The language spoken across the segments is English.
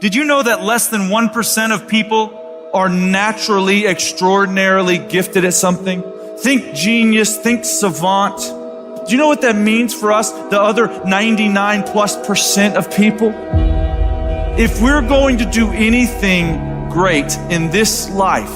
Did you know that less than 1% of people are naturally, extraordinarily gifted at something? Think genius, think savant. Do you know what that means for us, the other 99+% of people? If we're going to do anything great in this life,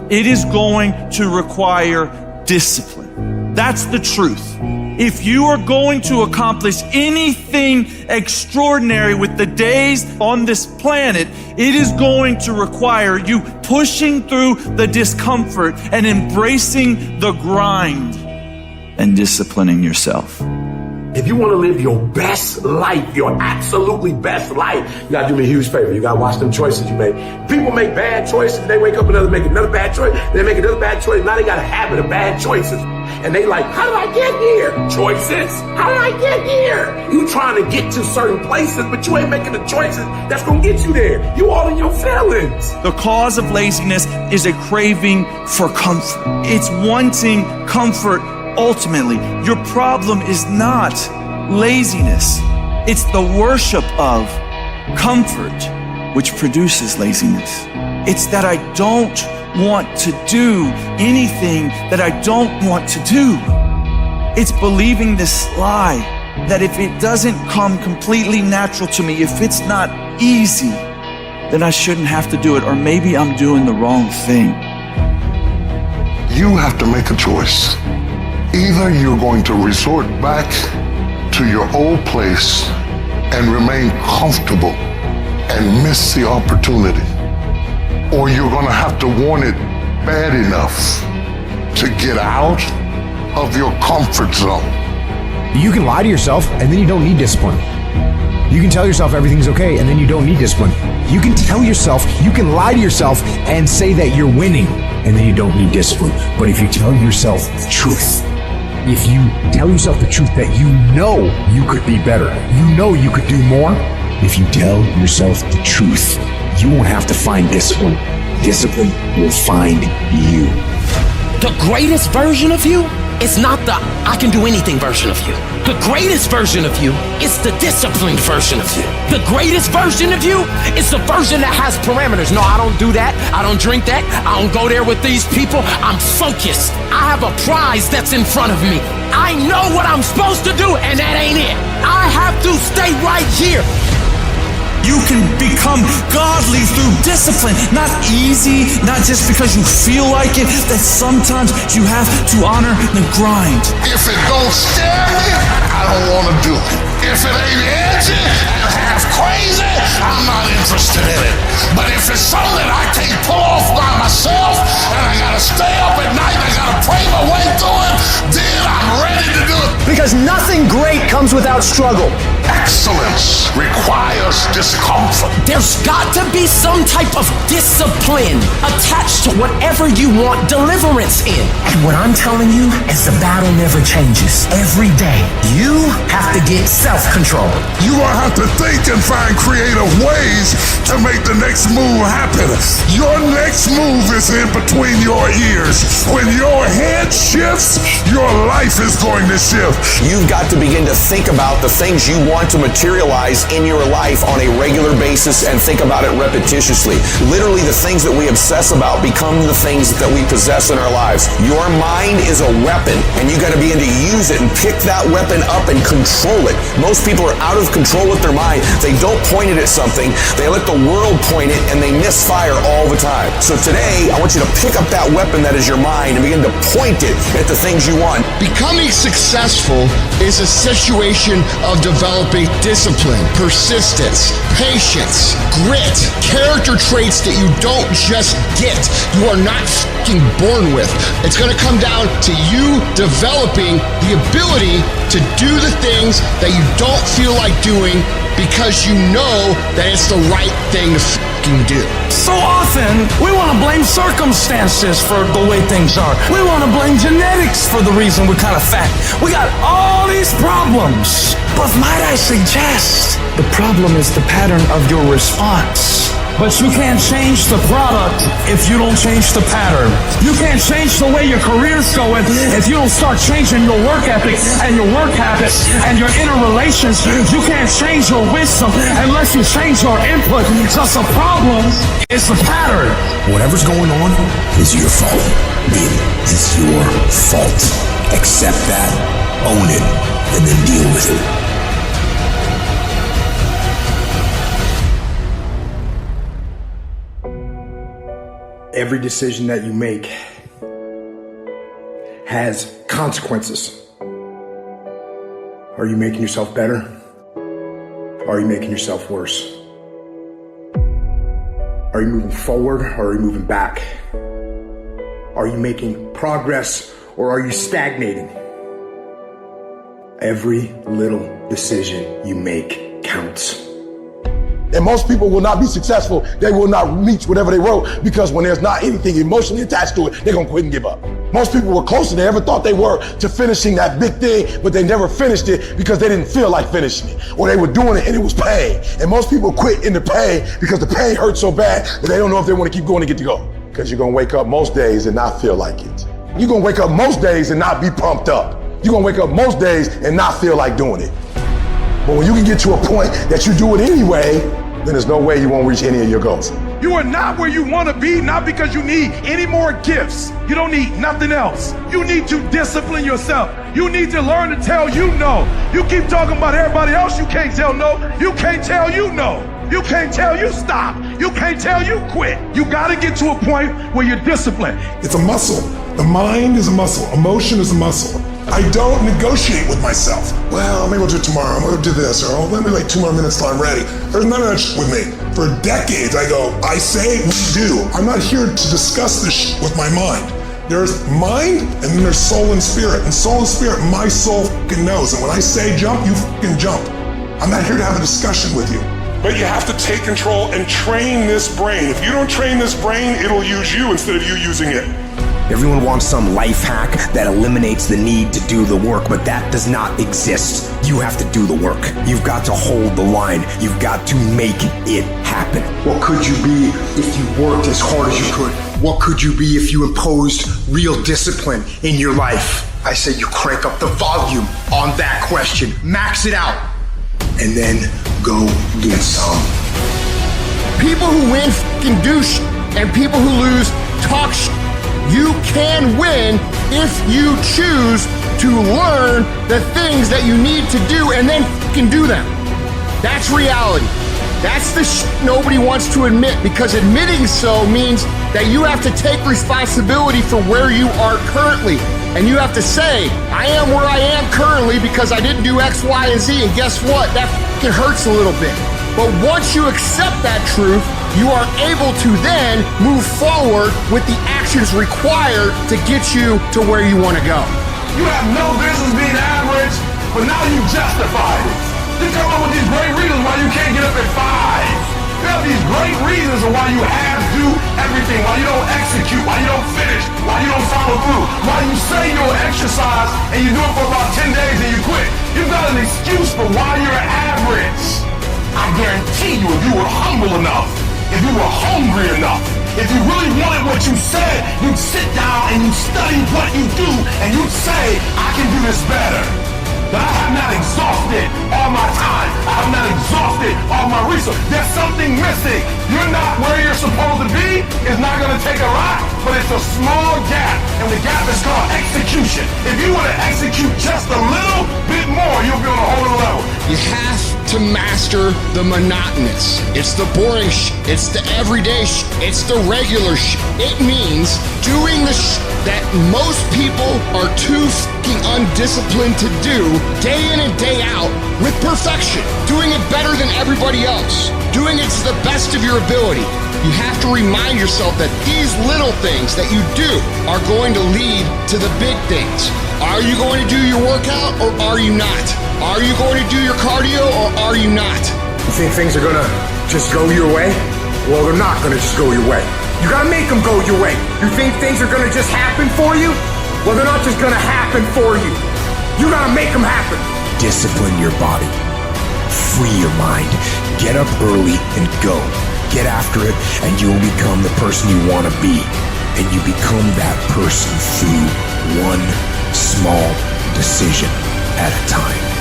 it is going to require discipline. That's the truth. If you are going to accomplish anything extraordinary with the days on this planet, it is going to require you pushing through the discomfort and embracing the grind and disciplining yourself. If you want to live your best life, your absolutely best life, you got to do me a huge favor. You got to watch them choices you make. People make bad choices. They wake up and make another bad choice. They make another bad choice. Now they got a habit of bad choices. And they like, how did I get here? Choices. How did I get here? You trying to get to certain places, but you ain't making the choices that's going to get you there. You all in your feelings. The cause of laziness is a craving for comfort. It's wanting comfort. Ultimately, your problem is not laziness. It's the worship of comfort which produces laziness. It's that I don't want to do anything that I don't want to do. It's believing this lie that if it doesn't come completely natural to me, if it's not easy, then I shouldn't have to do it, or maybe I'm doing the wrong thing. You have to make a choice. Either you're going to resort back to your old place and remain comfortable and miss the opportunity, or you're going to have to want it bad enough to get out of your comfort zone. You can lie to yourself and then you don't need discipline. You can tell yourself everything's okay and then you don't need discipline. You can tell yourself, you can lie to yourself and say that you're winning and then you don't need discipline. But if you tell yourself the truth, if you tell yourself the truth that you know you could be better, you know you could do more, if you tell yourself the truth, you won't have to find discipline. Discipline will find you. The greatest version of you is not the I can do anything version of you. The greatest version of you is the disciplined version of you. The greatest version of you is the version that has parameters. No, I don't do that. I don't drink that. I don't go there with these people. I'm focused. I have a prize that's in front of me. I know what I'm supposed to do, and that ain't it. I have to stay right here. You can become godly through discipline, not easy, not just because you feel like it, that sometimes you have to honor the grind. If it don't scare me, I don't want to do it. If it ain't edgy and half crazy, I'm not interested in it. But if it's something I can't pull off by myself and I gotta stay up at night and I gotta pray my way through it, then I'm ready to do it. Because nothing great comes without struggle. Excellence requires discomfort. There's got to be some type of discipline attached to whatever you want deliverance in. And what I'm telling you is the battle never changes. Every day, you have to get self-control. You will have to think and find creative ways to make the next move happen. Your next move is in between your ears. When your head shifts, your life is going to shift. You've got to begin to think about the things you want to materialize in your life on a regular basis and think about it repetitiously. Literally, the things that we obsess about become the things that we possess in our lives. Your mind is a weapon, and you got to begin to use it and pick that weapon up and control it. Most people are out of control with their mind. They don't point it at something. They let the world point it, and they misfire all the time. So today, I want you to pick up that weapon that is your mind and begin to point it at the things you want. Becoming successful is a situation of developing discipline, persistence, patience, grit, character traits that you don't just get. You are not fucking born with. It's going to come down to you developing the ability to do the things that you don't feel like doing because you know that it's the right thing to fucking do. So often, we want to blame circumstances for the way things are. We want to blame genetics for the reason we're kind of fat. We got all these problems. But might I suggest, the problem is the pattern of your response. But you can't change the product if you don't change the pattern. You can't change the way your career's going if you don't start changing your work ethic and your work habits and your inner relations. You can't change your wisdom unless you change your input. Just the problem is the pattern. Whatever's going on is your fault. It is your fault. Accept that, own it, and then deal with it. Every decision that you make has consequences. Are you making yourself better? Or are you making yourself worse? Are you moving forward or are you moving back? Are you making progress or are you stagnating? Every little decision you make counts. And most people will not be successful. They will not reach whatever they wrote because when there's not anything emotionally attached to it, they're going to quit and give up. Most people were closer than they ever thought they were to finishing that big thing, but they never finished it because they didn't feel like finishing it, or they were doing it and it was pain. And most people quit in the pain because the pain hurts so bad that they don't know if they want to keep going to get to go. Because you're going to wake up most days and not feel like it. You're going to wake up most days and not be pumped up. You're going to wake up most days and not feel like doing it. But when you can get to a point that you do it anyway, then there's no way you won't reach any of your goals. You are not where you want to be, not because you need any more gifts. You don't need nothing else. You need to discipline yourself. You need to learn to tell you no. You keep talking about everybody else, you can't tell no. You can't tell you no. You can't tell you stop. You can't tell you quit. You got to get to a point where you're disciplined. It's a muscle. The mind is a muscle. Emotion is a muscle. I don't negotiate with myself. Well, maybe we'll do it tomorrow. I'm going to do this. Or let me wait 2 more minutes till I'm ready. There's none of that shit with me. For decades, I go, I say, we do. I'm not here to discuss this shit with my mind. There's mind, and then there's soul and spirit. And soul and spirit, my soul fucking knows. And when I say jump, you fucking jump. I'm not here to have a discussion with you. But you have to take control and train this brain. If you don't train this brain, it'll use you instead of you using it. Everyone wants some life hack that eliminates the need to do the work, but that does not exist. You have to do the work. You've got to hold the line. You've got to make it happen. What could you be if you worked as hard as you could? What could you be if you imposed real discipline in your life? I say you crank up the volume on that question. Max it out. And then go get some. People who win fucking do shit, and people who lose talk shit. You can win if you choose to learn the things that you need to do and then fucking do them. That's reality. That's the shit nobody wants to admit, because admitting so means that you have to take responsibility for where you are currently. And you have to say, I am where I am currently because I didn't do X, Y, and Z. And guess what? That fucking hurts a little bit. But once you accept that truth, you are able to then move forward with the actions required to get you to where you want to go. You have no business being average, but now you justify it. You come up with these great reasons why you can't get up at 5. You have these great reasons of why you have to do everything, why you don't execute, why you don't finish, why you don't follow through, why you say you'll exercise and you do it for about 10 days and you quit. You've got an excuse for why you're average. I guarantee you, if you were humble enough, if you were hungry enough, if you really wanted what you said, you'd sit down and you'd study what you do and you'd say, I can do this better. But I have not exhausted all my time. I have not exhausted all my resources. There's something missing. You're not where you're supposed to be. It's not going to take a lot, but it's a small gap. And the gap is called execution. If you want to execute just a little bit more, you'll be on a whole other level. You have to master the monotonous. It's the boring shit. It's the everyday shit. It's the regular shit. It means doing the shit that most people are too fucking undisciplined to do day in and day out with perfection. Doing it better than everybody else. Doing it to the best of your ability. You have to remind yourself that these little things that you do are going to lead to the big things. Are you going to do your workout or are you not? Are you going to do your cardio or are you not? You think things are gonna just go your way? Well, they're not gonna just go your way. You gotta make them go your way. You think things are gonna just happen for you? Well, they're not just gonna happen for you. You gotta make them happen. Discipline your body. Free your mind. Get up early and go. get after it, and you will become the person you want to be. And you become that person through one small decision at a time.